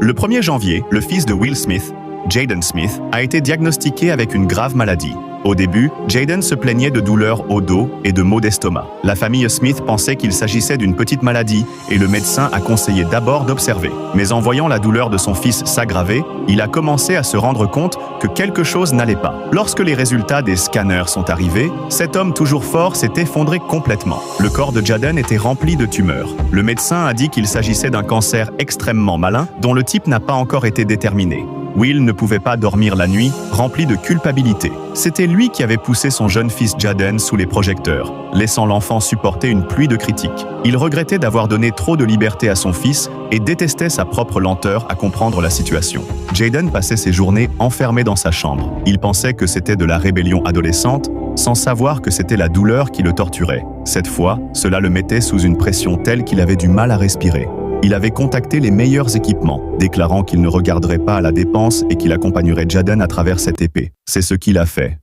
Le 1er janvier, le fils de Will Smith, Jaden Smith, a été diagnostiqué avec une grave maladie. Au début, Jaden se plaignait de douleurs au dos et de maux d'estomac. La famille Smith pensait qu'il s'agissait d'une petite maladie et le médecin a conseillé d'abord d'observer. Mais en voyant la douleur de son fils s'aggraver, il a commencé à se rendre compte que quelque chose n'allait pas. Lorsque les résultats des scanners sont arrivés, cet homme toujours fort s'est effondré complètement. Le corps de Jaden était rempli de tumeurs. Le médecin a dit qu'il s'agissait d'un cancer extrêmement malin dont le type n'a pas encore été déterminé. Will ne pouvait pas dormir la nuit, rempli de culpabilité. C'était lui qui avait poussé son jeune fils Jaden sous les projecteurs, laissant l'enfant supporter une pluie de critiques. Il regrettait d'avoir donné trop de liberté à son fils et détestait sa propre lenteur à comprendre la situation. Jaden passait ses journées enfermé dans sa chambre. Il pensait que c'était de la rébellion adolescente, sans savoir que c'était la douleur qui le torturait. Cette fois, cela le mettait sous une pression telle qu'il avait du mal à respirer. Il avait contacté les meilleurs équipements, déclarant qu'il ne regarderait pas à la dépense et qu'il accompagnerait Jaden à travers cette épée. C'est ce qu'il a fait.